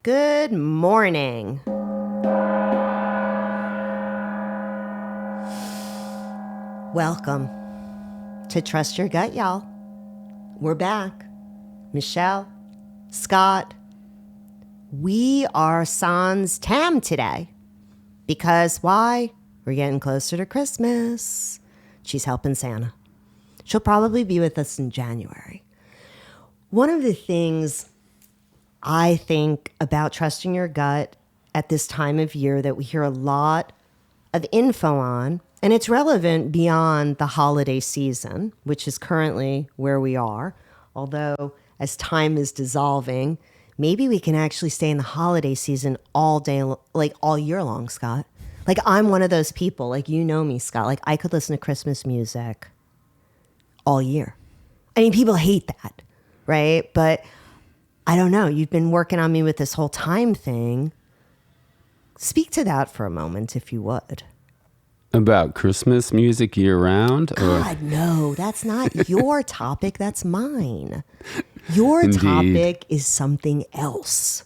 Good morning. Welcome to Trust Your Gut, y'all. We're back. Michelle, Scott, we are sans Tam today. Because why? We're getting closer to Christmas. She's helping Santa. She'll probably be with us in January. One of the things I think about trusting your gut at this time of year that we hear a lot of info on, and it's relevant beyond the holiday season, which is currently where we are. Although as time is dissolving, maybe we can actually stay in the holiday season all day, like all year long, Scott. Like I'm one of those people, like you know me, Scott. Like I could listen to Christmas music all year. I mean, people hate that, right? But I don't know. You've been working on me with this whole time thing. Speak to that for a moment, if you would. About Christmas music year round? God, no, that's not your topic. That's mine. Your Indeed. topic is something else.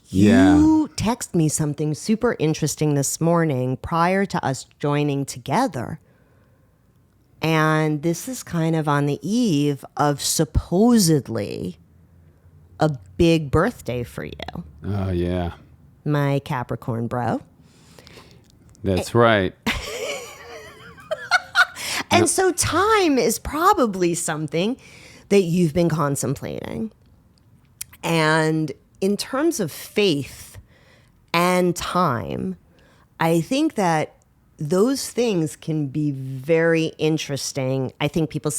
Yeah. You text me something super interesting this morning prior to us joining together. And this is kind of on the eve of supposedly a big birthday for you. Oh, yeah. My Capricorn bro. That's right. And so time is probably something that you've been contemplating. And in terms of faith and time, I think that those things can be very interesting. I think people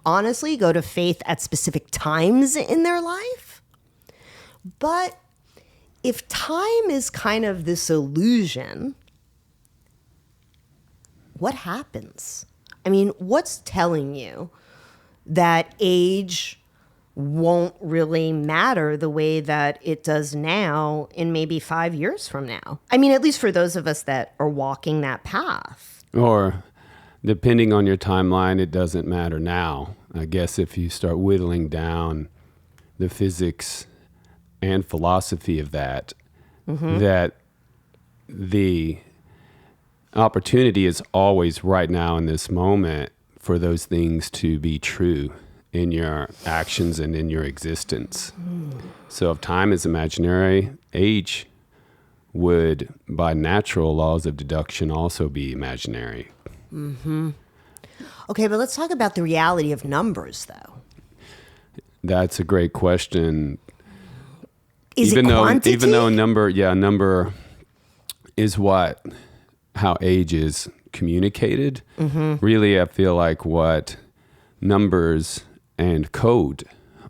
honestly go to faith at specific times in their life. But if time is kind of this illusion, what happens? I mean, what's telling you that age won't really matter the way that it does now in maybe 5 years from now? I mean, at least for those of us that are walking that path. Or depending on your timeline, it doesn't matter now. I guess if you start whittling down the physics and philosophy of that, that the opportunity is always right now in this moment for those things to be true in your actions and in your existence. So if time is imaginary, age would, by natural laws of deduction, also be imaginary. Okay, but let's talk about the reality of numbers, though. That's a great question. Is it quantity? Even though number is how age is communicated. Really, I feel like what numbers and code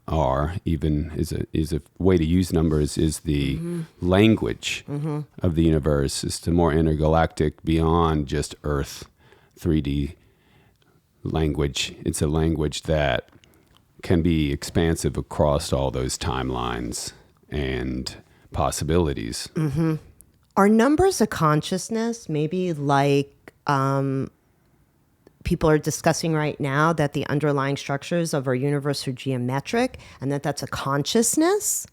are, even is a way to use numbers, is the language of the universe. It's the more intergalactic, beyond just Earth 3D language. It's a language that can be expansive across all those timelines and possibilities. Are numbers a consciousness? Maybe like people are discussing right now that the underlying structures of our universe are geometric and that's a consciousness?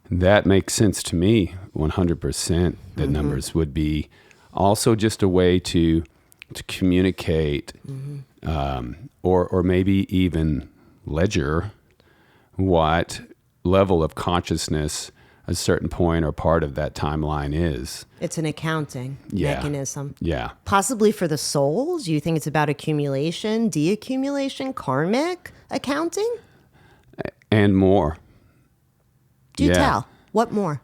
That makes sense to me, 100%. That numbers would be also just a way to communicate or maybe even ledger what level of consciousness a certain point or part of that timeline is. It's an accounting mechanism. Yeah. Possibly for the souls? You think it's about accumulation, deaccumulation, karmic accounting? And more. Do tell. What more?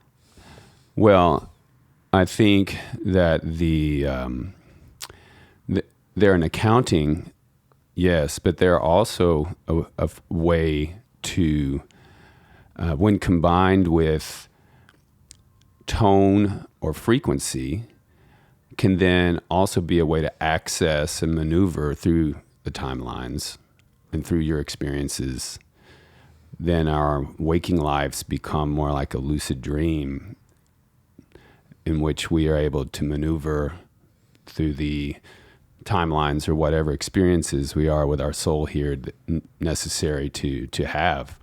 Well, I think that they're an accounting, yes, but they're also a way to, when combined with tone or frequency, can then also be a way to access and maneuver through the timelines and through your experiences. Then our waking lives become more like a lucid dream in which we are able to maneuver through the timelines or whatever experiences we are with our soul here necessary to have.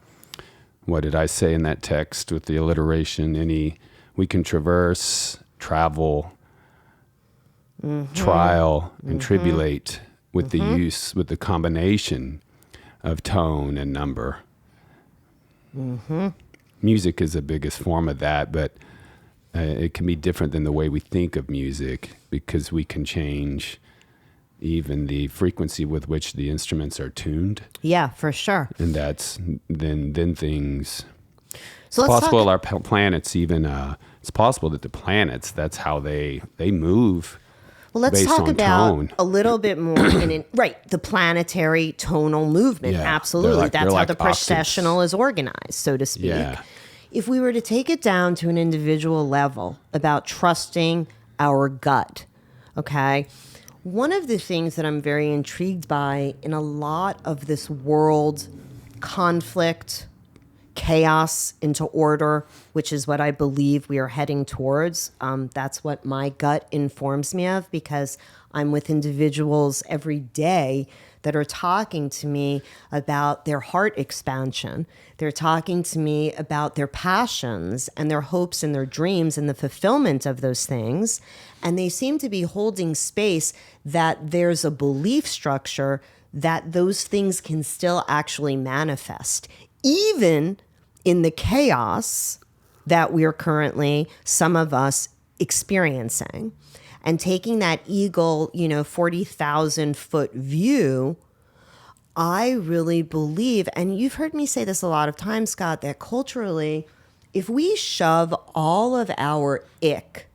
what did I say in that text with the alliteration? We can traverse, travel, trial, and tribulate with the combination of tone and number. Music is the biggest form of that, but it can be different than the way we think of music, because we can change even the frequency with which the instruments are tuned. Yeah, for sure. And that's then things. So it's let's possible talk. our planets even. It's possible that the planets, that's how they move. Well, let's based talk on about tone. a little bit more right, the planetary tonal movement. Yeah, Absolutely. they're That's how like the processional is organized, so to speak. Yeah. If we were to take it down to an individual level about trusting our gut, okay? One of the things that I'm very intrigued by in a lot of this world conflict, chaos into order, which is what I believe we are heading towards. That's what my gut informs me of, because I'm with individuals every day that are talking to me about their heart expansion. They're talking to me about their passions and their hopes and their dreams and the fulfillment of those things. And they seem to be holding space that there's a belief structure that those things can still actually manifest, even in the chaos that we're currently, some of us, experiencing. And taking that eagle, 40,000 foot view, I really believe, and you've heard me say this a lot of times, Scott, that culturally, if we shove all of our ick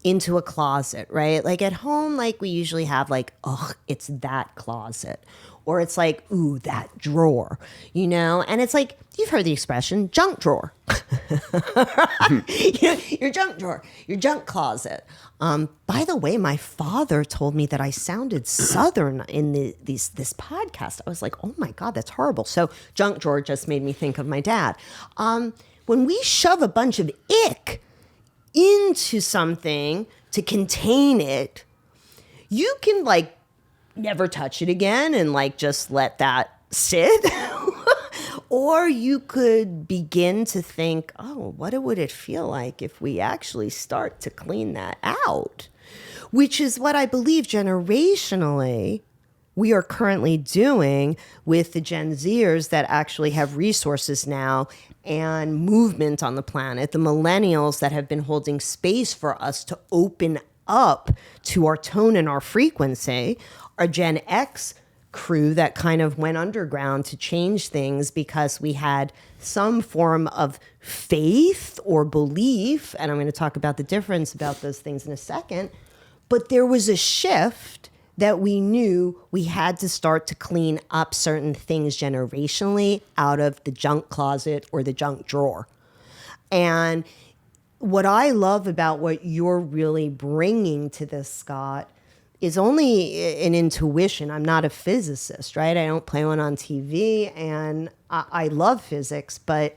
into a closet, right? Like at home, like we usually have it's that closet. Or it's like, ooh, that drawer, And it's like, you've heard the expression, junk drawer. Your junk drawer, your junk closet. By the way, my father told me that I sounded Southern in this podcast. I was like, oh my God, that's horrible. So junk drawer just made me think of my dad. When we shove a bunch of ick into something to contain it, you can never touch it again and just let that sit. Or you could begin to think, oh, what would it feel like if we actually start to clean that out? Which is what I believe generationally we are currently doing with the Gen Zers that actually have resources now and movement on the planet, the millennials that have been holding space for us to open up to our tone and our frequency, our Gen X crew that kind of went underground to change things because we had some form of faith or belief, and I'm going to talk about the difference about those things in a second, but there was a shift that we knew we had to start to clean up certain things generationally out of the junk closet or the junk drawer. And what I love about what you're really bringing to this, Scott, is only an intuition. I'm not a physicist, right? I don't play one on TV, and I love physics, but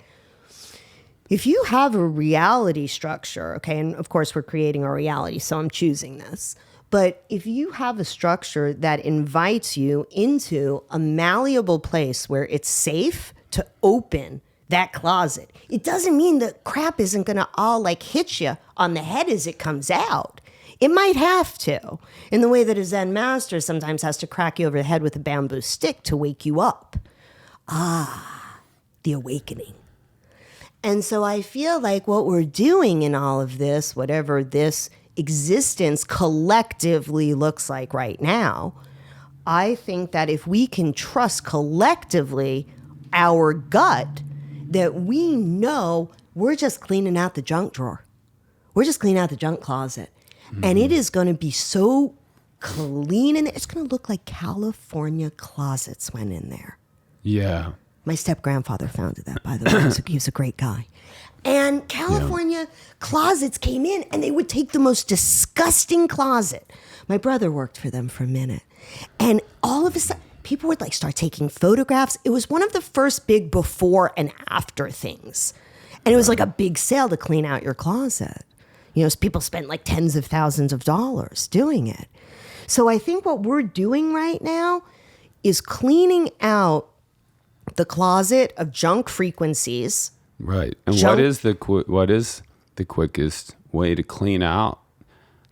if you have a reality structure, okay, and of course we're creating our reality, so I'm choosing this, but if you have a structure that invites you into a malleable place where it's safe to open that closet, it doesn't mean the crap isn't going to all hit you on the head as it comes out. It might have to, in the way that a Zen master sometimes has to crack you over the head with a bamboo stick to wake you up. The awakening. And so I feel like what we're doing in all of this, whatever this existence collectively looks like right now, I think that if we can trust collectively our gut, that we know we're just cleaning out the junk drawer. We're just cleaning out the junk closet. Mm-hmm. And it is going to be so clean in there. It's going to look like California closets went in there. Yeah. My step-grandfather founded that, by the way. He was a great guy. And California closets came in, and they would take the most disgusting closet. My brother worked for them for a minute. And all of a sudden, people would start taking photographs. It was one of the first big before and after things. And it was like a big sale to clean out your closet. People spent tens of thousands of dollars doing it. So I think what we're doing right now is cleaning out the closet of junk frequencies. Right. And Junk- what is the quickest way to clean out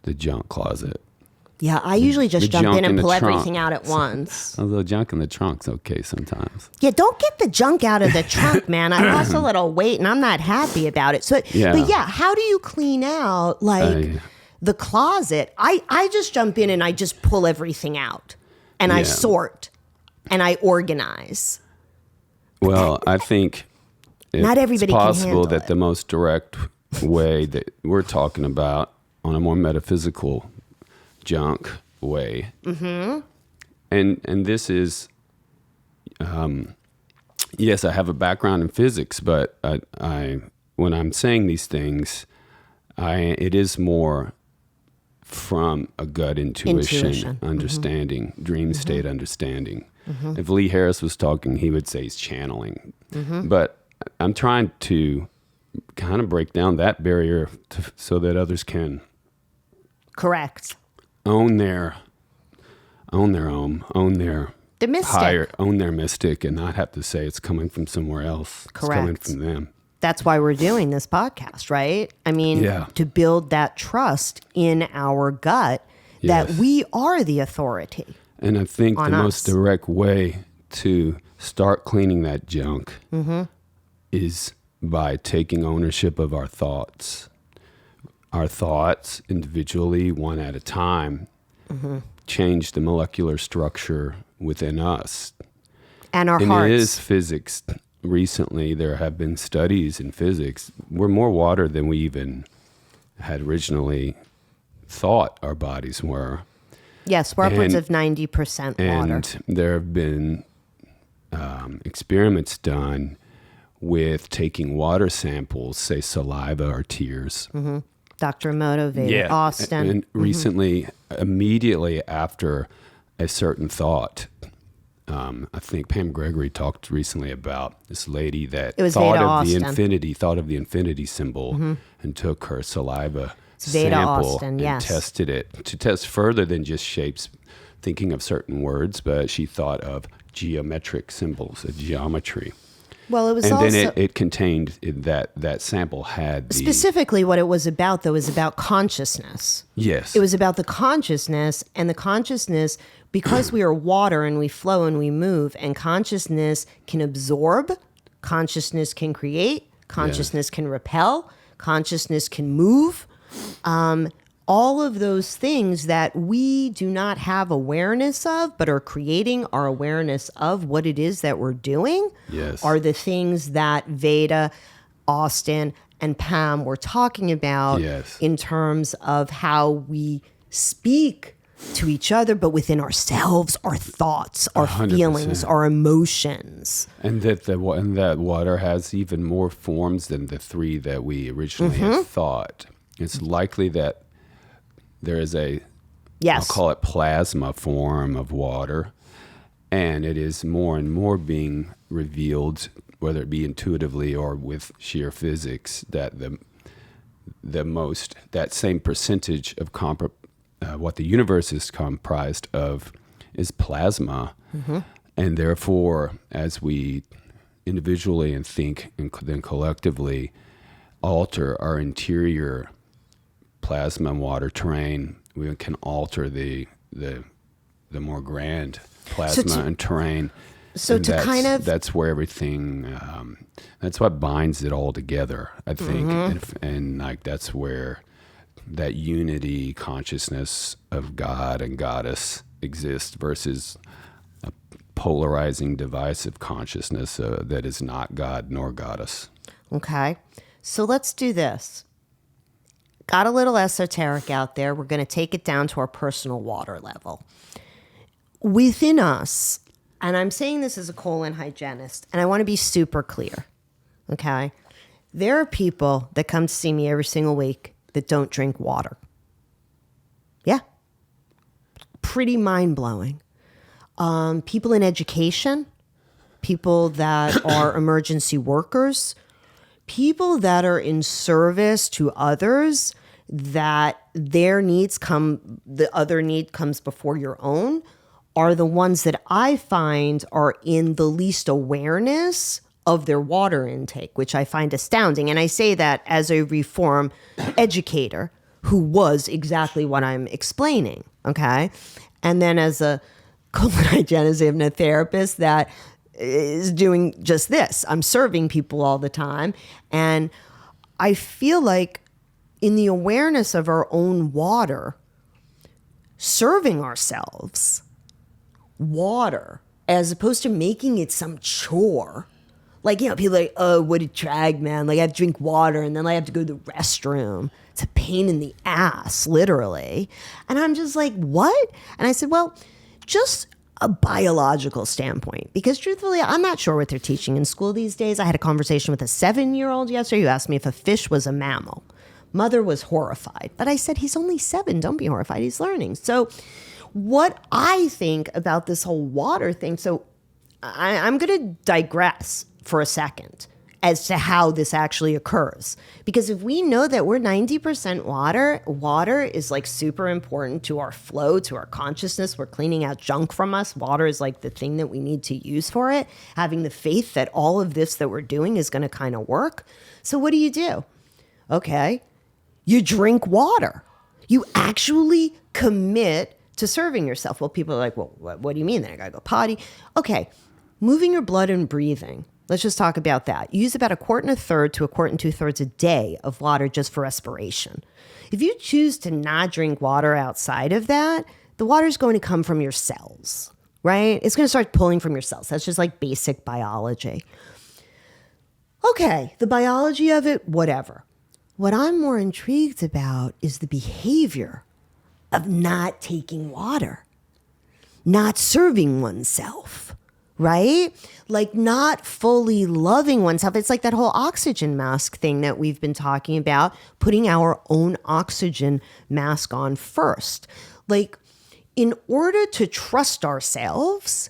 the junk closet? Yeah, I usually just the jump junk in in and the pull trunk. everything out at once. Although junk in the trunk's okay sometimes. Yeah, don't get the junk out of the trunk, man. I lost a little weight and I'm not happy about it. So, Yeah. But yeah, how do you clean out the closet? I just jump in and I just pull everything out and I Yeah. sort and I organize. Well, I think Not everybody it's can possible handle that it. the most direct way that we're talking about on a more metaphysical junk way. Mm-hmm. And this is, yes, I have a background in physics, but I when I'm saying these things, it is more from a gut intuition. Understanding, dream state understanding. If Lee Harris was talking, he would say he's channeling. But I'm trying to kind of break down that barrier so that others can Correct. own their The mystic. higher, own their mystic, and not have to say it's coming from somewhere else. It's coming Correct. from them. That's why we're doing this podcast, right? I mean, Yeah. to build that trust in our gut that Yes. we are the authority. And I think the On most us. direct way to start cleaning that junk is by taking ownership of our thoughts. Our thoughts, individually, one at a time, change the molecular structure within us. And our And hearts. it is physics. Recently, there have been studies in physics. We're more water than we even had originally thought our bodies were. Yes, we're upwards And- of 90% water. And there have been experiments done with taking water samples, say saliva or tears. Dr. Motivated, Austin. And recently, immediately after a certain thought, I think Pam Gregory talked recently about this lady that It was thought Veda of the Austin. thought of the infinity symbol and took her saliva Veda sample Austin, and yes. tested it to test further than just shapes, thinking of certain words, but she thought of geometric symbols, a geometry. Well, it was And also then it contained that sample had the specifically what it was about, though, is about consciousness. yes. It was about the consciousness, and the consciousness, because we are water and we flow and we move, and consciousness can absorb, consciousness can create, consciousness can repel, consciousness can move. All of those things that we do not have awareness of, but are creating our awareness of what it is that we're doing, Yes. are the things that Veda, Austin, and Pam were talking about Yes. in terms of how we speak to each other, but within ourselves, our thoughts, our 100%. feelings, our emotions. And that water has even more forms than the three that we originally had thought. It's likely that there is I'll Yes. call it plasma form of water, and it is more and more being revealed, whether it be intuitively or with sheer physics, that that same percentage of what the universe is comprised of is plasma, and therefore, as we individually and think and then collectively alter our interior plasma and water terrain, we can alter the more grand plasma and terrain. So And to kind of that's where everything that's what binds it all together, I think. And like that's where that unity consciousness of God and goddess exists versus a polarizing divisive consciousness that is not God nor goddess. Okay. So let's do this. Got a little esoteric out there. We're going to take it down to our personal water level. Within us, and I'm saying this as a colon hygienist, and I want to be super clear. Okay. There are people that come to see me every single week that don't drink water. Yeah. Pretty mind blowing. People in education, people that are emergency workers, people that are in service to others, that their needs the other need comes before your own. are the ones that I find are in the least awareness of their water intake, which I find astounding. And I say that as a reform educator who was exactly what I'm explaining, okay? And then as a colon hygienist and a therapist that is doing just this. I'm serving people all the time. And I feel like in the awareness of our own water, serving ourselves water as opposed to making it some chore. Like, you know, people are like, oh, what a drag, man. Like, I have to drink water and then I have to go to the restroom. It's a pain in the ass, literally. And I'm just like, what? And I said, well, just a biological standpoint. Because truthfully, I'm not sure what they're teaching in school these days. I had a conversation with a 7-year-old yesterday who asked me if a fish was a mammal. Mother was horrified. But I said, he's only 7. Don't be horrified. He's learning. So what I think about this whole water thing, so I'm going to digress for a second as to how this actually occurs. Because if we know that we're 90% water, water is like super important to our flow, to our consciousness. We're cleaning out junk from us. Water is like the thing that we need to use for it. Having the faith that all of this that we're doing is going to kind of work. So what do? Okay, you drink water. You actually commit to serving yourself. Well, people are like, well, what do you mean? Then I got to go potty. Okay, moving your blood and breathing. Let's just talk about that. Use about 1 1/4 to 1 2/3 a day of water just for respiration. If you choose to not drink water outside of that, the water is going to come from your cells, right? It's going to start pulling from your cells. That's just like basic biology. Okay, the biology of it, whatever. What I'm more intrigued about is the behavior of not taking water, not serving oneself, right? Like not fully loving oneself. It's like that whole oxygen mask thing that we've been talking about, putting our own oxygen mask on first. Like in order to trust ourselves,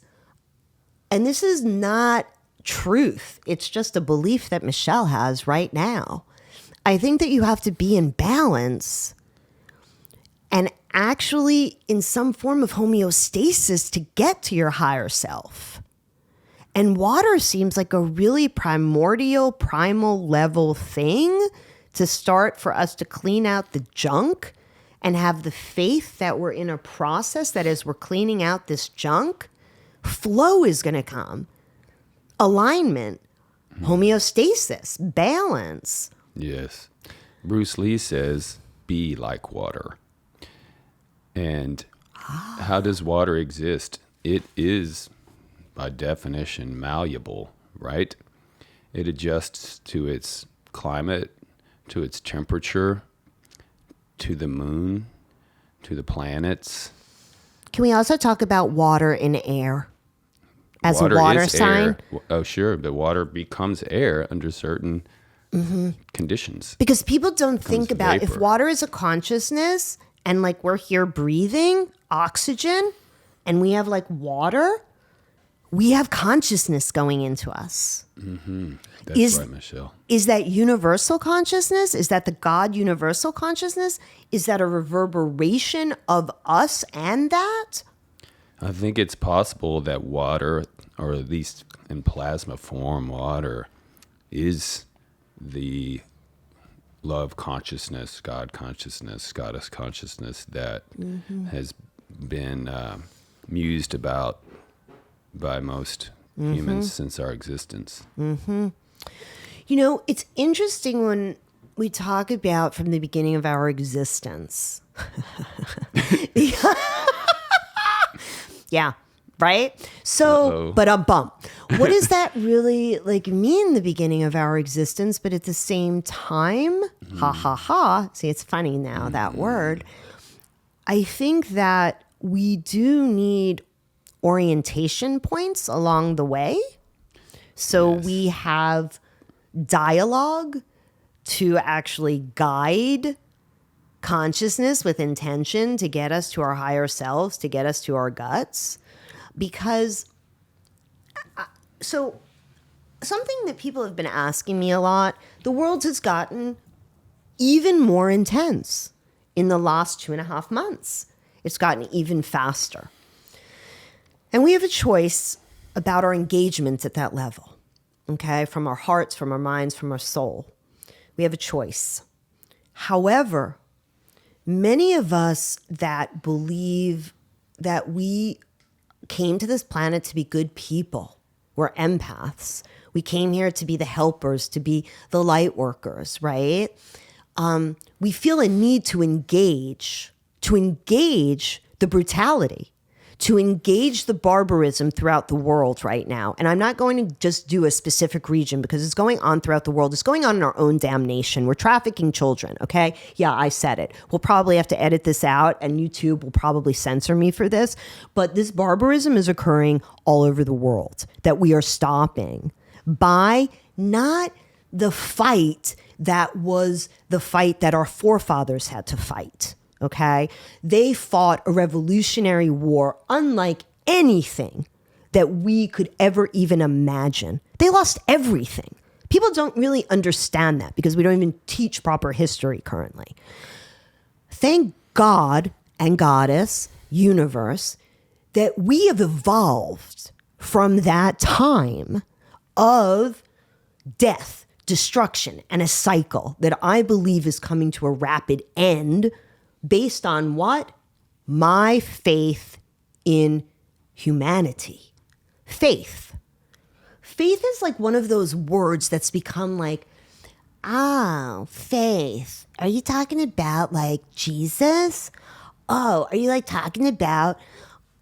and this is not truth, it's just a belief that Michelle has right now. I think that you have to be in balance and actually in some form of homeostasis to get to your higher self. And water seems like a really primordial, primal level thing to start for us to clean out the junk and have the faith that we're in a process that as we're cleaning out this junk, flow is going to come. Alignment, homeostasis, balance. Yes. Bruce Lee says, be like water. And how does water exist? It is, by definition, malleable, right? It adjusts to its climate, to its temperature, to the moon, to the planets. Can we also talk about water and air as a water sign? Air. Oh, sure. The water becomes air under certain conditions. Because people don't think about vapor. If water is a consciousness and like we're here breathing oxygen and we have like water, we have consciousness going into us. That's right, Michelle. Is that universal consciousness? Is that the God universal consciousness? Is that a reverberation of us and that? I think it's possible that water, or at least in plasma form, water is the love consciousness, God consciousness, goddess consciousness that has been mused about by most humans since our existence. You know, it's interesting when we talk about from the beginning of our existence. Yeah, right? So, but bump. What does that really like mean, the beginning of our existence? But at the same time, ha ha ha. See, it's funny now, that word. I think that we do need orientation points along the way. So we have dialogue to actually guide consciousness with intention to get us to our higher selves, to get us to our guts. Because, so something that people have been asking me a lot, the world has gotten even more intense in the last 2.5 months. It's gotten even faster. And we have a choice about our engagement at that level, okay? From our hearts, from our minds, from our soul. We have a choice. However, many of us that believe that we came to this planet to be good people, we're empaths. We came here to be the helpers, to be the light workers, right? We feel a need to engage the brutality, to engage the barbarism throughout the world right now. And I'm not going to just do a specific region because it's going on throughout the world. It's going on in our own damn nation. We're trafficking children, okay? Yeah, I said it. We'll probably have to edit this out and YouTube will probably censor me for this. But this barbarism is occurring all over the world that we are stopping by not the fight that was the fight that our forefathers had to fight. Okay, they fought a revolutionary war unlike anything that we could ever even imagine. They lost everything. People don't really understand that because we don't even teach proper history currently. Thank God and Goddess, universe, that we have evolved from that time of death, destruction, and a cycle that I believe is coming to a rapid end. Based on what? My faith in humanity. Faith. Faith is like one of those words that's become like, oh, faith. Are you talking about like Jesus? Oh, are you like talking about,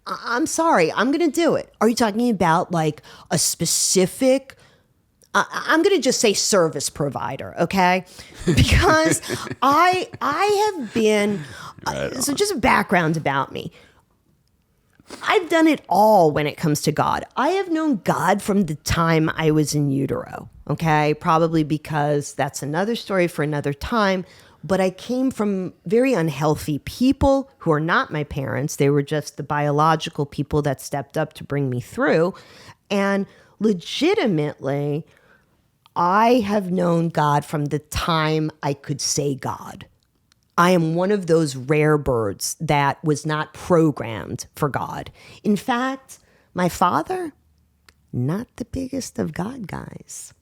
I'm sorry, I'm going to do it. Are you talking about like a specific, I'm going to just say service provider, okay? Because I have been, so just a background about me. I've done it all when it comes to God. I have known God from the time I was in utero, okay? Probably because that's another story for another time. But I came from very unhealthy people who are not my parents. They were just the biological people that stepped up to bring me through. And legitimately, I have known God from the time I could say God. I am one of those rare birds that was not programmed for God. In fact, my father, not the biggest of God guys.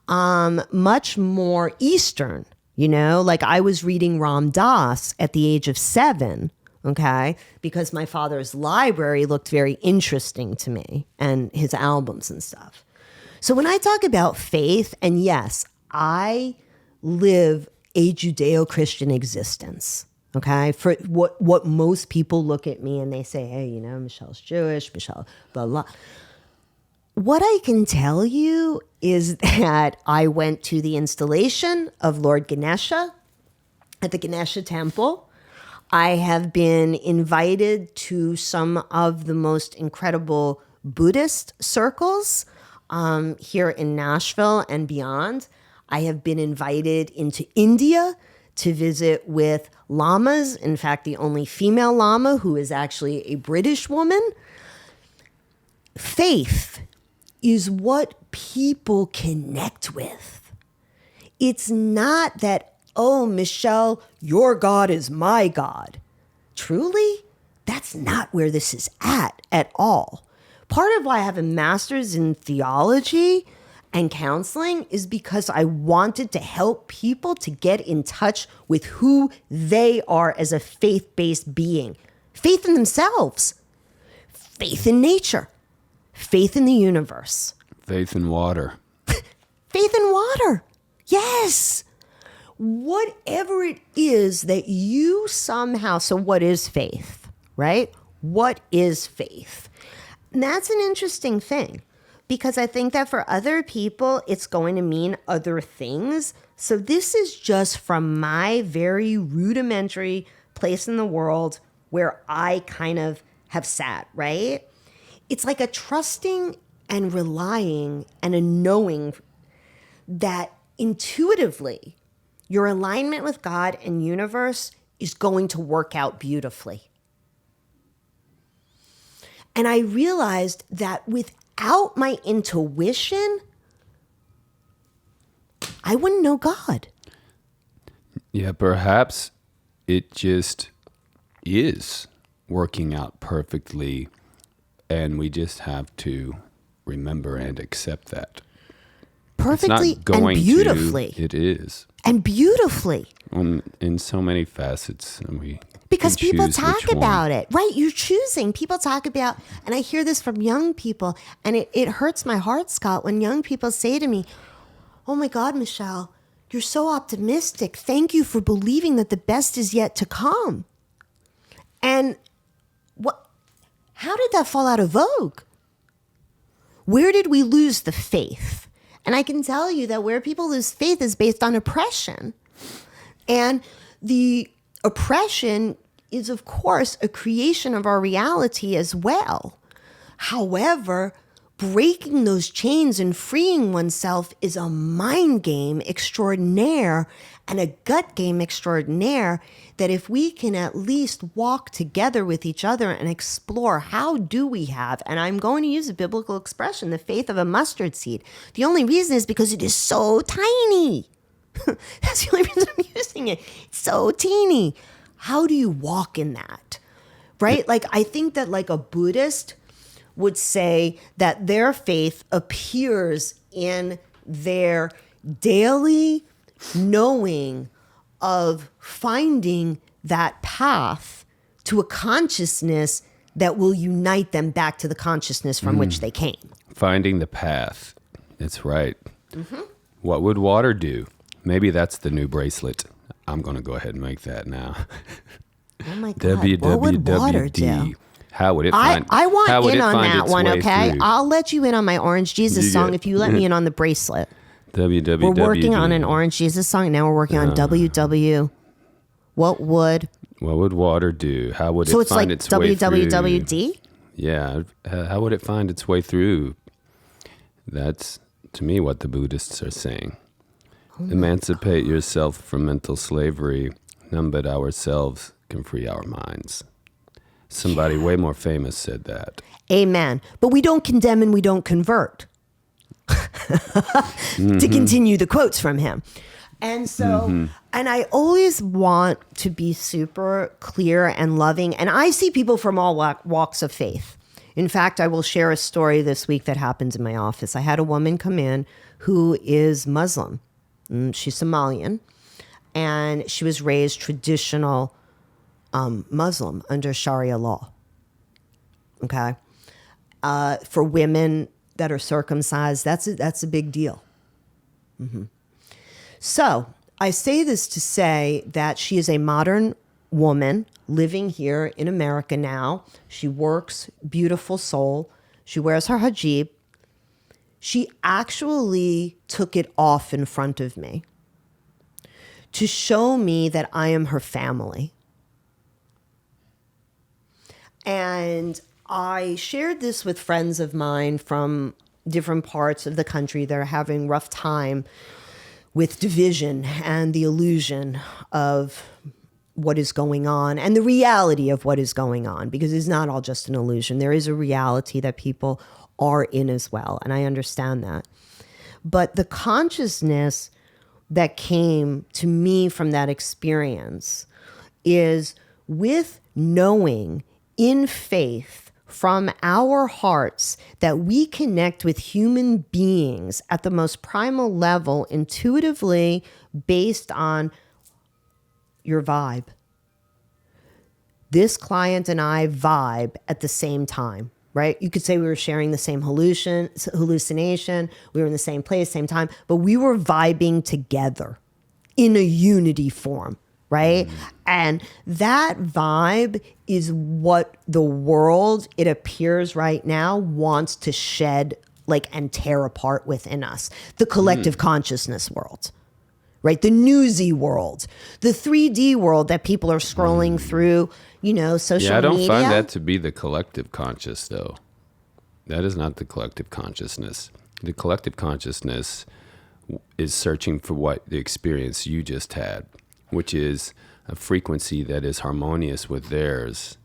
Much more Eastern, you know, like I was reading Ram Dass at the age of 7, okay, because my father's library looked very interesting to me and his albums and stuff. So when I talk about faith, and yes, I live a Judeo-Christian existence, okay? For what most people look at me and they say, hey, you know, Michelle's Jewish, Michelle, blah, blah. What I can tell you is that I went to the installation of Lord Ganesha at the Ganesha Temple. I have been invited to some of the most incredible Buddhist circles here in Nashville and beyond. I have been invited into India to visit with lamas. In fact, the only female lama who is actually a British woman. Faith is what people connect with. It's not that, oh, Michelle, your God is my God. Truly, that's not where this is at all. Part of why I have a master's in theology and counseling is because I wanted to help people to get in touch with who they are as a faith-based being. Faith in themselves, faith in nature, faith in the universe. Faith in water. Faith in water. Yes. Whatever it is that you somehow, so what is faith, right? What is faith? And that's an interesting thing. Because I think that for other people, it's going to mean other things. So this is just from my very rudimentary place in the world where I kind of have sat, right? It's like a trusting and relying and a knowing that intuitively your alignment with God and universe is going to work out beautifully. And I realized that without my intuition, I wouldn't know God. Yeah, perhaps it just is working out perfectly and we just have to remember and accept that. Perfectly It's not going and beautifully. It is. And beautifully. In so many facets. And because we people choose talk which one. about it, right? You're choosing. People talk about, and I hear this from young people, and it hurts my heart, Scott, when young people say to me, "Oh my God, Michelle, you're so optimistic. Thank you for believing that the best is yet to come." And how did that fall out of vogue? Where did we lose the faith? And I can tell you that where people lose faith is based on oppression. And the oppression is, of course, a creation of our reality as well. However, breaking those chains and freeing oneself is a mind game extraordinaire and a gut game extraordinaire that if we can at least walk together with each other and explore how do we have, and I'm going to use a biblical expression, the faith of a mustard seed. The only reason is because it is so tiny. That's the only reason I'm using it. It's so teeny. How do you walk in that? Right? Like, I think that like a Buddhist would say that their faith appears in their daily knowing of finding that path to a consciousness that will unite them back to the consciousness from which they came. Finding the path. That's right. Mm-hmm. What would water do? Maybe that's the new bracelet. I'm going to go ahead and make that now. Oh my God. What would water do? How would it find? I want in on that one, okay? Through? I'll let you in on my Orange Jesus song if you let me in on the bracelet. We're working on an Orange Jesus song. Now we're working on WW. What would water do? How would so it it's find like its way through? WWWD? Yeah. How would it find its way through? That's, to me, what the Buddhists are saying. Emancipate yourself from mental slavery. None but ourselves can free our minds. Somebody way more famous said that. Amen. But we don't condemn and we don't convert. To continue the quotes from him. And so, and I always want to be super clear and loving. And I see people from all walks of faith. In fact, I will share a story this week that happened in my office. I had a woman come in who is Muslim. She's Somalian. And she was raised traditional Muslim under Sharia law. Okay? For women that are circumcised, that's a big deal. Mm-hmm. So I say this to say that she is a modern woman living here in America now. She works, beautiful soul. She wears her hijab. She actually took it off in front of me to show me that I am her family. And I shared this with friends of mine from different parts of the country that are having a rough time with division and the illusion of what is going on and the reality of what is going on, because it's not all just an illusion. There is a reality that people are in as well, and I understand that. But the consciousness that came to me from that experience is with knowing in faith from our hearts that we connect with human beings at the most primal level, intuitively, based on your vibe. This client and I vibe at the same time, right? You could say we were sharing the same hallucination, we were in the same place, same time, but we were vibing together in a unity form. Right? And that vibe is what the world, it appears right now, wants to shed and tear apart within us. The collective consciousness world, right? The newsy world, the 3D world that people are scrolling through, social media. Yeah, I don't find that to be the collective conscious, though. That is not the collective consciousness. The collective consciousness is searching for what the experience you just had, which is a frequency that is harmonious with theirs.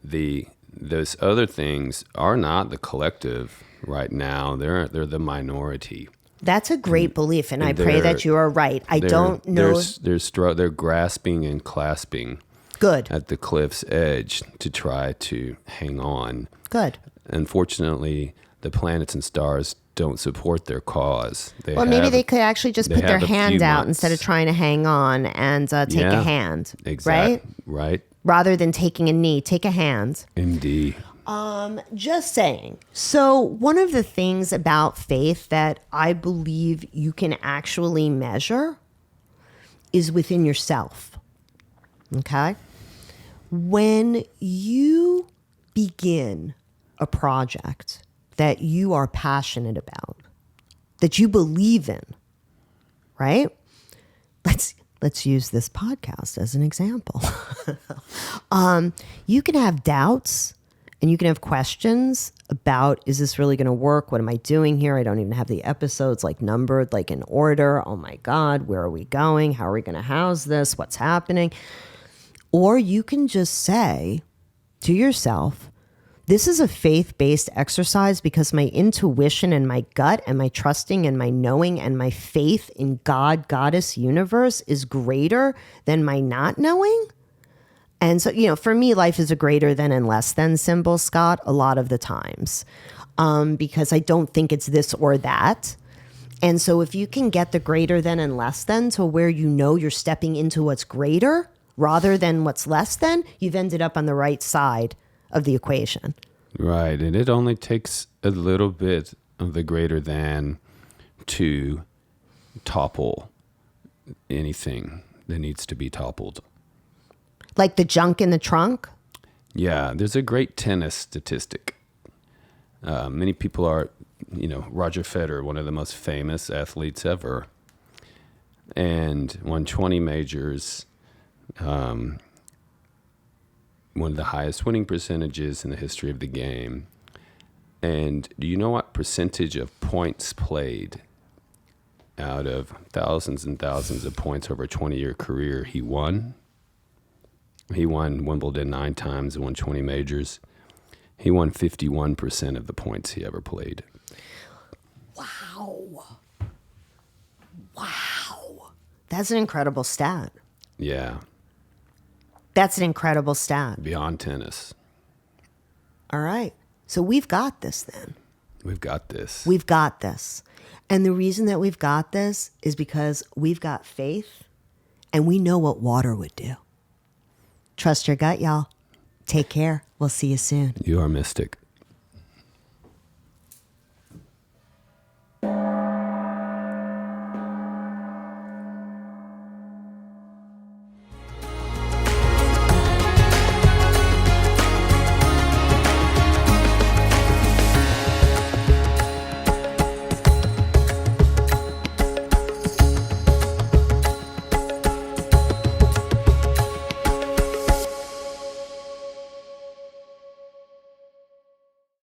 Those other things are not the collective right now. They're the minority. That's a great belief, and I pray that you are right. I don't know. They're grasping and clasping Good. at the cliff's edge to try to hang on. Good. Unfortunately, the planets and stars don't support their cause. Maybe they could actually just put their have a hand few out months. instead of trying to hang on and take a Yeah, hand. Exactly. Right? Right. Rather than taking a knee, take a hand. Indeed. Just saying. So, one of the things about faith that I believe you can actually measure is within yourself. Okay? When you begin a project that you are passionate about, that you believe in, right? Let's use this podcast as an example. You can have doubts and you can have questions about, is this really going to work? What am I doing here? I don't even have the episodes like numbered, like in order. Oh my God, where are we going? How are we going to house this? What's happening? Or you can just say to yourself, this is a faith-based exercise because my intuition and my gut and my trusting and my knowing and my faith in God, Goddess, universe is greater than my not knowing. And so, for me, life is a greater than and less than symbol, Scott, a lot of the times, because I don't think it's this or that. And so if you can get the greater than and less than to where you're stepping into what's greater rather than what's less than, you've ended up on the right side of the equation. Right. And it only takes a little bit of the greater than to topple anything that needs to be toppled. Like the junk in the trunk? Yeah, there's a great tennis statistic. Many people are, Roger Federer, one of the most famous athletes ever, and won 20 majors, one of the highest winning percentages in the history of the game. And do you know what percentage of points played out of thousands and thousands of points over a 20-year career he won? He won Wimbledon 9 times and won 20 majors. He won 51% of the points he ever played. Wow. That's an incredible stat. Yeah. That's an incredible stat. Beyond tennis. All right. So we've got this then. We've got this. We've got this. And the reason that we've got this is because we've got faith and we know what water would do. Trust your gut, y'all. Take care. We'll see you soon. You are mystic.